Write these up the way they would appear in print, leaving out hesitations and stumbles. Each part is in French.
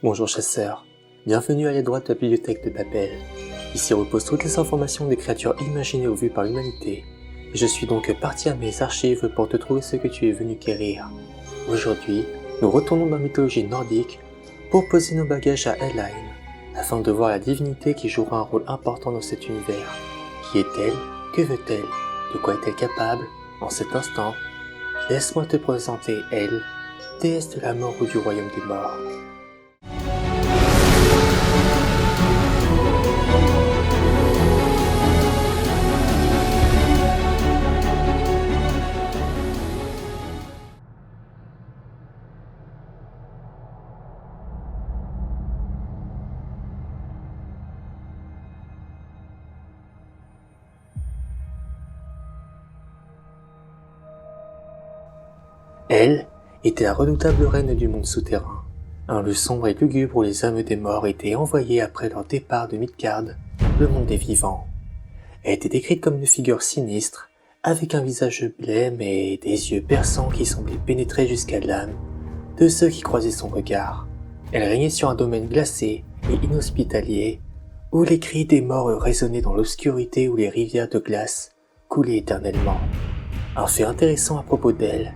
Bonjour chasseurs, bienvenue à l'aile droite de la bibliothèque de Babel. Ici reposent toutes les informations des créatures imaginées ou vues par l'humanité. Et je suis donc parti à mes archives pour te trouver ce que tu es venu quérir. Aujourd'hui, nous retournons dans la mythologie nordique pour poser nos bagages à Helheim, afin de voir la divinité qui jouera un rôle important dans cet univers. Qui est-elle? Que veut-elle? De quoi est-elle capable? En cet instant, laisse-moi te présenter elle, déesse de la mort ou du royaume des morts. Elle était la redoutable reine du monde souterrain, un lieu sombre et lugubre où les âmes des morts étaient envoyées après leur départ de Midgard, le monde des vivants. Elle était décrite comme une figure sinistre, avec un visage blême et des yeux perçants qui semblaient pénétrer jusqu'à l'âme de ceux qui croisaient son regard. Elle régnait sur un domaine glacé et inhospitalier, où les cris des morts résonnaient dans l'obscurité où les rivières de glace coulaient éternellement. Un fait intéressant à propos d'elle,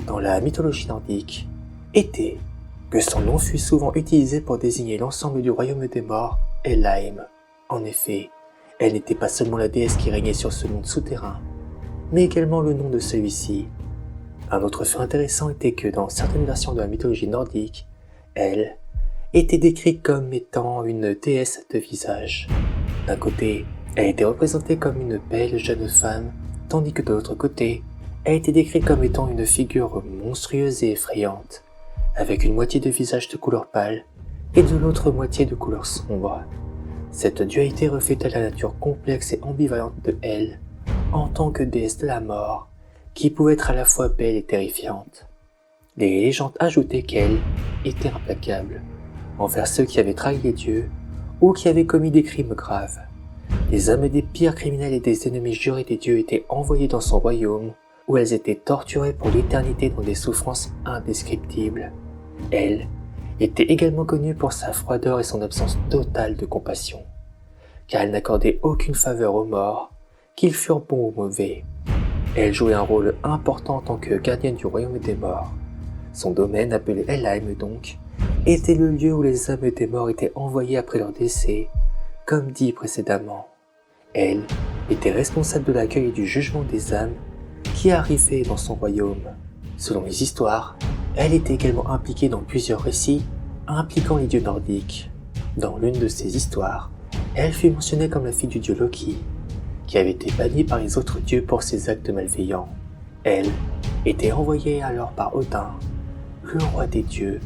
dans la mythologie nordique, était que son nom fut souvent utilisé pour désigner l'ensemble du royaume des morts, Helheim. En effet, elle n'était pas seulement la déesse qui régnait sur ce monde souterrain, mais également le nom de celui-ci. Un autre fait intéressant était que dans certaines versions de la mythologie nordique, elle était décrite comme étant une déesse de visage. D'un côté, elle était représentée comme une belle jeune femme, tandis que de l'autre côté, elle était décrite comme étant une figure monstrueuse et effrayante, avec une moitié de visage de couleur pâle et de l'autre moitié de couleur sombre. Cette dualité reflétait la nature complexe et ambivalente de elle, en tant que déesse de la mort, qui pouvait être à la fois belle et terrifiante. Les légendes ajoutaient qu'elle était implacable envers ceux qui avaient trahi les dieux ou qui avaient commis des crimes graves. Les âmes des pires criminels et des ennemis jurés des dieux étaient envoyés dans son royaume, où elles étaient torturées pour l'éternité dans des souffrances indescriptibles. Elle était également connue pour sa froideur et son absence totale de compassion, car elle n'accordait aucune faveur aux morts, qu'ils furent bons ou mauvais. Elle jouait un rôle important en tant que gardienne du royaume des morts. Son domaine, appelé Helheim donc, était le lieu où les âmes des morts étaient envoyées après leur décès, comme dit précédemment. Elle était responsable de l'accueil et du jugement des âmes qui arrivait dans son royaume. Selon les histoires, elle était également impliquée dans plusieurs récits impliquant les dieux nordiques. Dans l'une de ces histoires, elle fut mentionnée comme la fille du dieu Loki, qui avait été banni par les autres dieux pour ses actes malveillants. Elle était envoyée alors par Odin, le roi des dieux,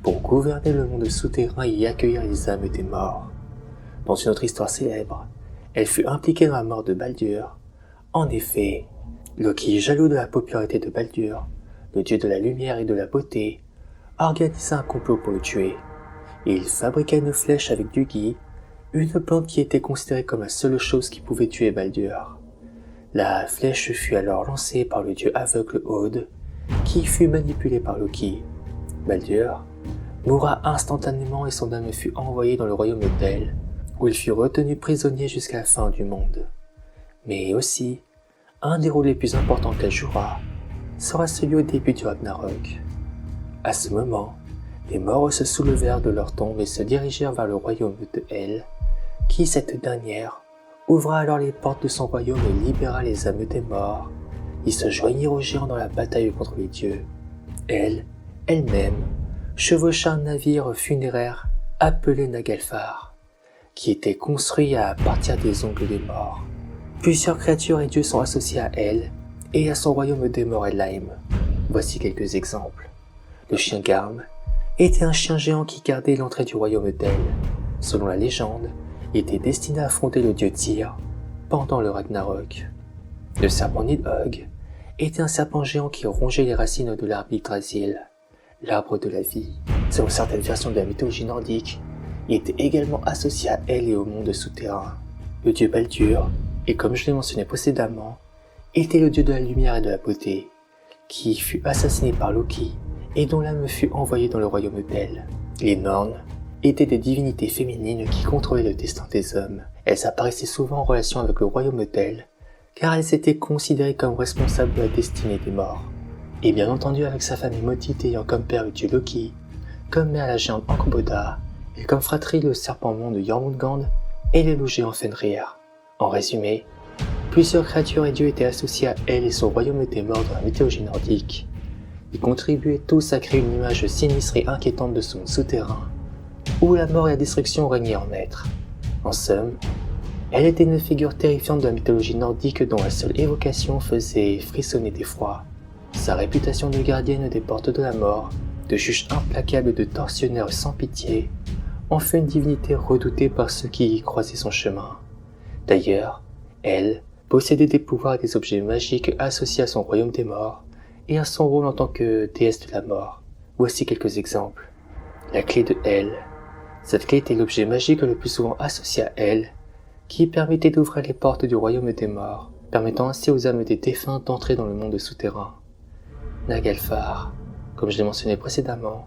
pour gouverner le monde souterrain et y accueillir les âmes des morts. Dans une autre histoire célèbre, elle fut impliquée dans la mort de Baldur. En effet, Loki, jaloux de la popularité de Baldur, le dieu de la lumière et de la beauté, organisa un complot pour le tuer. Il fabriqua une flèche avec du gui, une plante qui était considérée comme la seule chose qui pouvait tuer Baldur. La flèche fut alors lancée par le dieu aveugle Od, qui fut manipulé par Loki. Baldur mourra instantanément et son âme fut envoyée dans le royaume d'El, où il fut retenu prisonnier jusqu'à la fin du monde. Mais aussi, un des rôles les plus importants qu'elle jouera sera celui au début du Ragnarok. À ce moment, les morts se soulevèrent de leur tombe et se dirigèrent vers le royaume de Hel, qui, cette dernière, ouvra alors les portes de son royaume et libéra les âmes des morts. Ils se joignirent aux géants dans la bataille contre les dieux. Elle, elle-même, chevaucha un navire funéraire appelé Naglfar, qui était construit à partir des ongles des morts. Plusieurs créatures et dieux sont associés à elle et à son royaume des morts Helheim. Voici quelques exemples. Le chien Garm était un chien géant qui gardait l'entrée du royaume d'El. Selon la légende, il était destiné à affronter le dieu Tyr pendant le Ragnarok. Le serpent Nidhogg était un serpent géant qui rongeait les racines de l'arbre Yggdrasil, l'arbre de la vie. Selon certaines versions de la mythologie nordique, il était également associé à elle et au monde souterrain. Le dieu Baldur, et comme je l'ai mentionné précédemment, était le dieu de la lumière et de la beauté, qui fut assassiné par Loki et dont l'âme fut envoyée dans le royaume d'El. Les Nornes étaient des divinités féminines qui contrôlaient le destin des hommes. Elles apparaissaient souvent en relation avec le royaume d'El, car elles étaient considérées comme responsables de la destinée des morts. Et bien entendu avec sa famille maudite ayant comme père le dieu Loki, comme mère la géante Angrboda, et comme fratrie le serpent-monde Jormungand et le loup géant Fenrir. En résumé, plusieurs créatures et dieux étaient associés à elle et son royaume des morts dans la mythologie nordique. Ils contribuaient tous à créer une image sinistre et inquiétante de ce monde souterrain, où la mort et la destruction régnaient en maître. En somme, elle était une figure terrifiante de la mythologie nordique dont la seule évocation faisait frissonner d'effroi. Sa réputation de gardienne des portes de la mort, de juge implacable de tortionnaire sans pitié, en fait une divinité redoutée par ceux qui y croisaient son chemin. D'ailleurs, elle possédait des pouvoirs et des objets magiques associés à son royaume des morts et à son rôle en tant que déesse de la mort. Voici quelques exemples. La clé de El. Cette clé était l'objet magique le plus souvent associé à elle, qui permettait d'ouvrir les portes du royaume des morts, permettant ainsi aux âmes des défunts d'entrer dans le monde souterrain. Nagelfar. Comme je l'ai mentionné précédemment,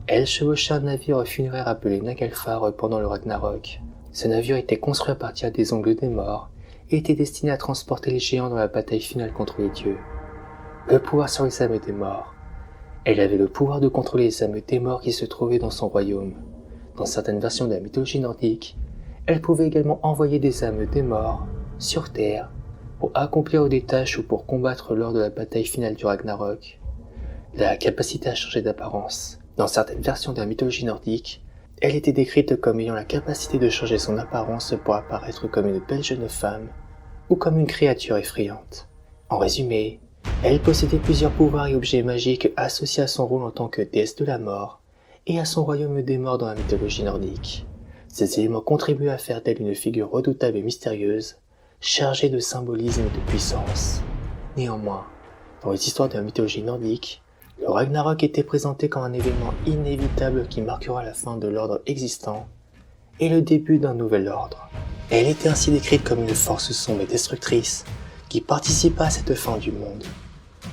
elle chevauchait un navire funéraire appelé Nagelfar pendant le Ragnarok. Ce navire était construit à partir des ongles des morts et était destiné à transporter les géants dans la bataille finale contre les dieux. Le pouvoir sur les âmes des morts. Elle avait le pouvoir de contrôler les âmes des morts qui se trouvaient dans son royaume. Dans certaines versions de la mythologie nordique, elle pouvait également envoyer des âmes des morts sur Terre pour accomplir des tâches ou pour combattre lors de la bataille finale du Ragnarok. La capacité à changer d'apparence. Dans certaines versions de la mythologie nordique, elle était décrite comme ayant la capacité de changer son apparence pour apparaître comme une belle jeune femme ou comme une créature effrayante. En résumé, elle possédait plusieurs pouvoirs et objets magiques associés à son rôle en tant que déesse de la mort et à son royaume des morts dans la mythologie nordique. Ces éléments contribuaient à faire d'elle une figure redoutable et mystérieuse, chargée de symbolisme et de puissance. Néanmoins, dans les histoires de la mythologie nordique, le Ragnarok était présenté comme un événement inévitable qui marquera la fin de l'ordre existant et le début d'un nouvel ordre. Elle était ainsi décrite comme une force sombre et destructrice qui participa à cette fin du monde.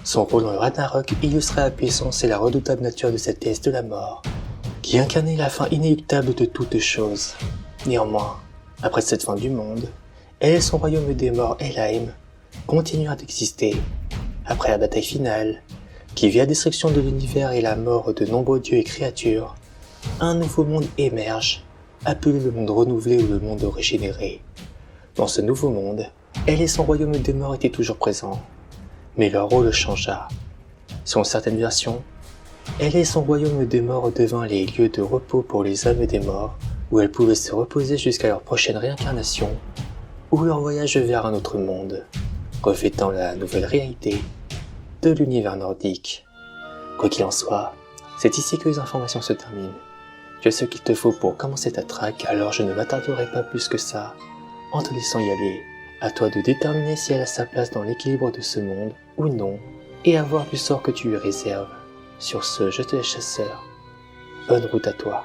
Son rôle dans le Ragnarok illustrait la puissance et la redoutable nature de cette déesse de la mort, qui incarnait la fin inéluctable de toutes choses. Néanmoins, après cette fin du monde, elle et son royaume des morts, Helheim, continuèrent d'exister. Après la bataille finale, qui vit la destruction de l'univers et la mort de nombreux dieux et créatures, un nouveau monde émerge, appelé le monde renouvelé ou le monde régénéré. Dans ce nouveau monde, elle et son royaume des morts étaient toujours présents, mais leur rôle changea. Selon certaines versions, elle et son royaume des morts devinrent les lieux de repos pour les âmes des morts, où elles pouvaient se reposer jusqu'à leur prochaine réincarnation, ou leur voyage vers un autre monde, reflétant la nouvelle réalité de l'univers nordique. Quoi qu'il en soit, c'est ici que les informations se terminent. Tu as ce qu'il te faut pour commencer ta track, alors je ne m'attarderai pas plus que ça, en te laissant y aller. À toi de déterminer si elle a sa place dans l'équilibre de ce monde ou non, et à voir du sort que tu lui réserves. Sur ce, je te laisse chasseur. Bonne route à toi.